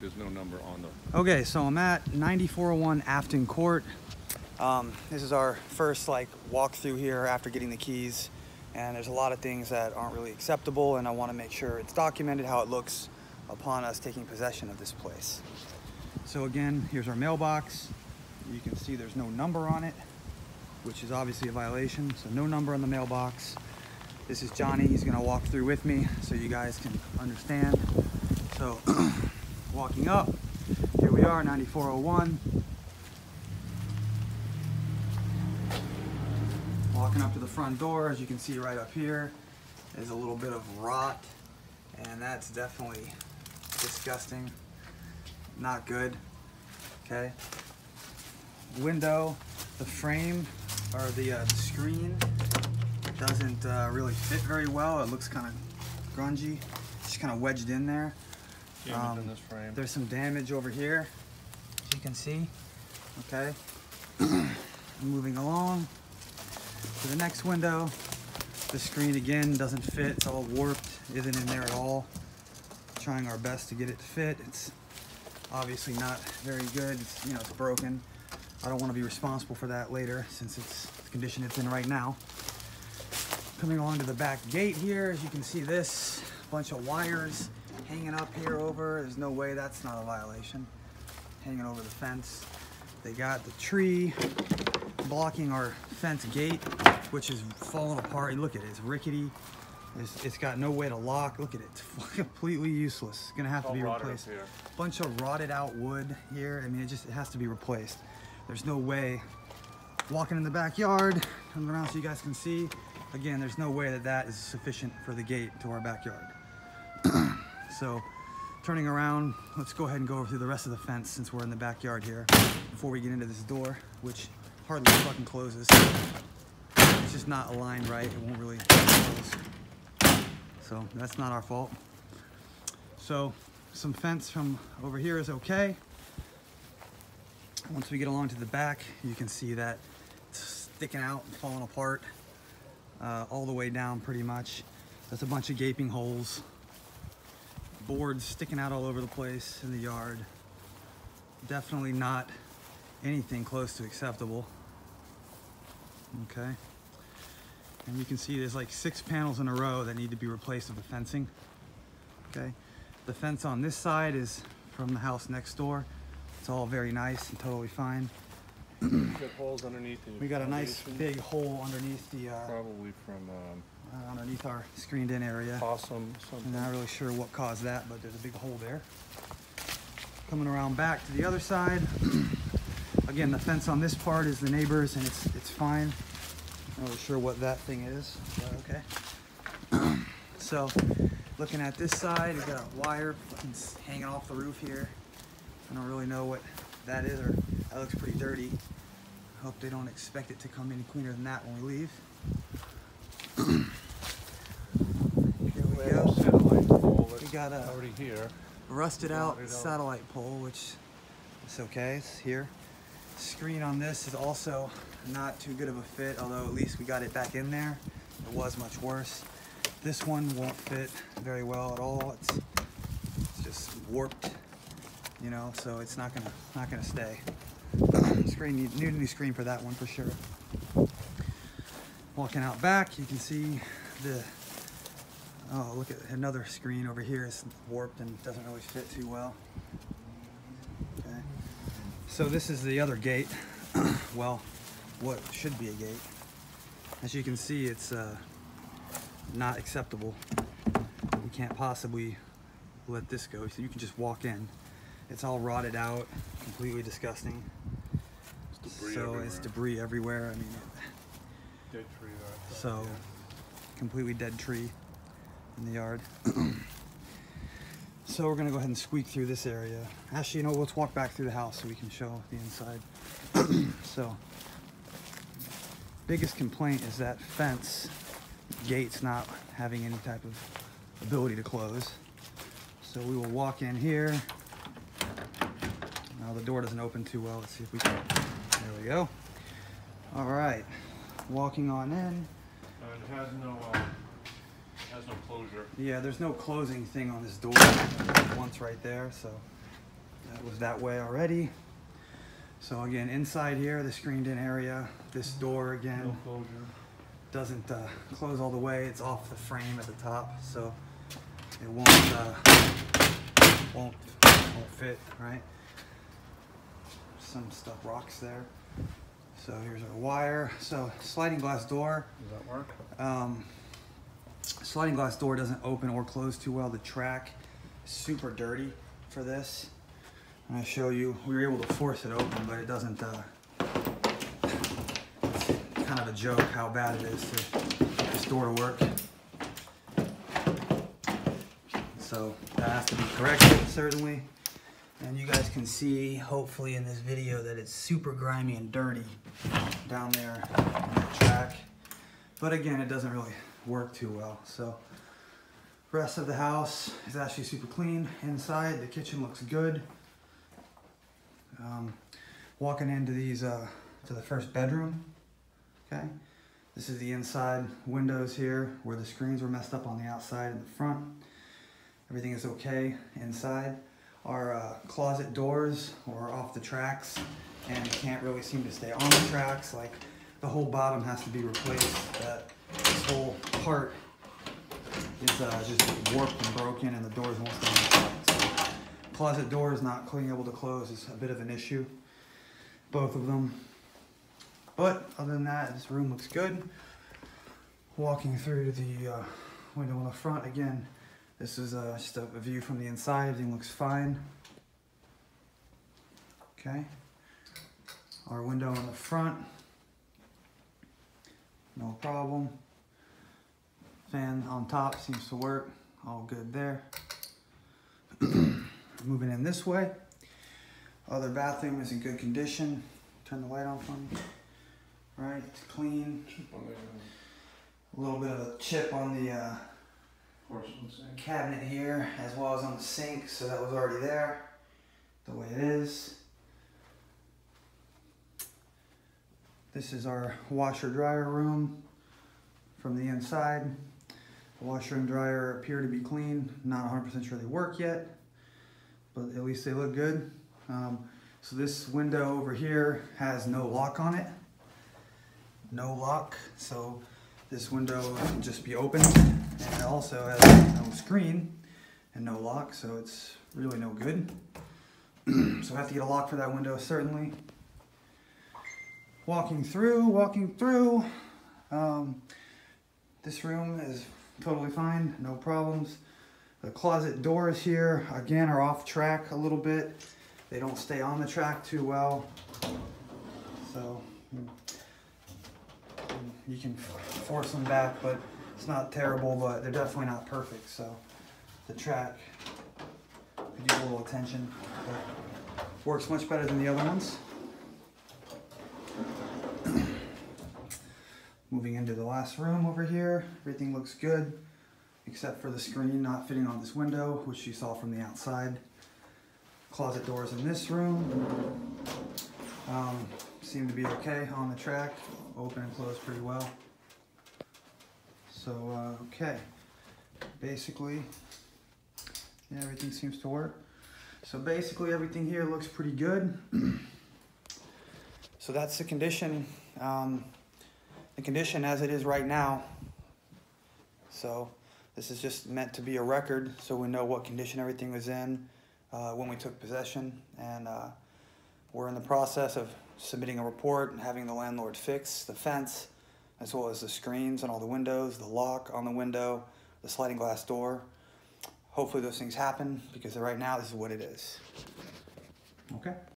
There's no number on the... Okay, so I'm at 9401 Afton Court. This is our first walk through here after getting the keys, and there's a lot of things that aren't really acceptable, and I want to make sure it's documented how it looks upon us taking possession of this place. So again, here's our mailbox. You can see there's no number on it, which is obviously a violation, so no number on the mailbox. This is Johnny. He's going to walk through with me so you guys can understand. So walking up, here we are, 9401. Walking up to the front door, as you can see right up here, is a little bit of rot, and that's definitely disgusting, not good. Okay. Window, the frame, or the screen doesn't really fit very well. It looks kind of grungy, just kind of wedged in there. In this frame. There's some damage over here, as you can see. Okay. Moving along to the next window. The screen again doesn't fit. It's all warped, isn't in there at all. Trying our best to get it to fit. It's obviously not very good. It's, it's broken. I don't want to be responsible for that later since it's the condition it's in right now. Coming along to the back gate here, as you can see, this bunch of wires hanging up here over. There's no way that's not a violation. Hanging over the fence. They got the tree blocking our fence gate, which is falling apart. Look at it, it's rickety. It's got no way to lock. Look at it, it's completely useless. It's gonna have to be replaced. Bunch of rotted out wood here. I mean, it has to be replaced. There's no way. Walking in the backyard, coming around so you guys can see. Again, there's no way that is sufficient for the gate to our backyard. So, turning around, let's go ahead and go over through the rest of the fence since we're in the backyard here before we get into this door, which hardly fucking closes. It's just not aligned right. It won't really close. So that's not our fault. So some fence from over here is okay. Once we get along to the back, you can see that it's sticking out and falling apart all the way down pretty much. That's a bunch of gaping holes. Boards sticking out all over the place in the yard. Definitely not anything close to acceptable. Okay. And you can see there's like 6 panels in a row that need to be replaced of the fencing. Okay. The fence on this side is from the house next door. It's all very nice and totally fine. Got holes underneath. We got a nice big hole underneath the probably from underneath our screened-in area. Possum, something. I'm not really sure what caused that, but there's a big hole there. Coming around back to the other side. Again, the fence on this part is the neighbor's, and it's fine. Not really sure what that thing is, but okay. So, looking at this side, we've got a wire hanging off the roof here. I don't really know what that is, or that looks pretty dirty. Hope they don't expect it to come any cleaner than that when we leave. Here we go. Satellite pole that's We got a already here. rusted out satellite pole, which is okay, it's here. Screen on this is also not too good of a fit, although at least we got it back in there. It was much worse. This one won't fit very well at all. It's just warped, so it's not gonna stay. Screen new screen for that one for sure. Walking out back, you can see look at another screen over here. It's warped and doesn't really fit too well. Okay. So this is the other gate. Well, what should be a gate. As you can see, it's not acceptable. We can't possibly let this go. So you can just walk in. It's all rotted out, completely disgusting. It's debris everywhere. I mean, Dead tree there. So, completely dead tree in the yard. So we're gonna go ahead and squeak through this area. Actually, let's walk back through the house so we can show the inside. So, biggest complaint is that fence gate's not having any type of ability to close. So we will walk in here. Now the door doesn't open too well. Let's see if we can. There we go. All right, walking on in. It has no closure. Yeah, there's no closing thing on this door. Once right there, so That was that way already. So again, inside here, the screened in area, this door again No closure. doesn't close all the way. It's off the frame at the top, so it won't fit, right? Some stuff rocks there. So here's our wire. So sliding glass door. Does that work? Sliding glass door doesn't open or close too well. The track is super dirty for this. And I show you, we were able to force it open, but it doesn't, it's kind of a joke how bad it is to get this door to work. So that has to be corrected, certainly. And you guys can see, hopefully in this video, that it's super grimy and dirty down there on the track. But again, it doesn't really work too well. So rest of the house is actually super clean. Inside, the kitchen looks good. Walking into these, to the first bedroom, okay? This is the inside windows here where the screens were messed up on the outside and the front. Everything is okay inside. Our closet doors are off the tracks and can't really seem to stay on the tracks. Like the whole bottom has to be replaced. This whole part is just warped and broken and the doors won't stay on the tracks. So, closet doors not being able to close is a bit of an issue, both of them. But other than that, this room looks good. Walking through to the window on the front, again, this is just a view from the inside. Everything looks fine. Okay. Our window on the front, no problem. Fan on top seems to work. All good there. Moving in this way. Other bathroom is in good condition. Turn the light on for me. Right, it's clean. A little bit of a chip on the Porcelain sink. cabinet here, as well as on the sink, so that was already there, the way it is. This is our washer dryer room from the inside. The washer and dryer appear to be clean. Not 100% sure they work yet, but at least they look good. So this window over here has no lock on it. No lock, so this window can just be opened, and it also has no screen and no lock, so it's really no good. So I have to get a lock for that window, certainly. Walking through. This room is totally fine, no problems. The closet doors here, again, are off track a little bit. They don't stay on the track too well. So you can force them back, but it's not terrible, but they're definitely not perfect. So the track could use a little attention, but works much better than the other ones. Moving into the last room over here, everything looks good, except for the screen not fitting on this window, which you saw from the outside. Closet doors in this room seem to be okay on the track, open and close pretty well. So, okay, basically, yeah, everything seems to work. So basically everything here looks pretty good. So that's the condition. The condition as it is right now. So this is just meant to be a record so we know what condition everything was in when we took possession, and we're in the process of submitting a report and having the landlord fix the fence as well as the screens on all the windows, the lock on the window, the sliding glass door. Hopefully those things happen, because right now this is what it is. Okay.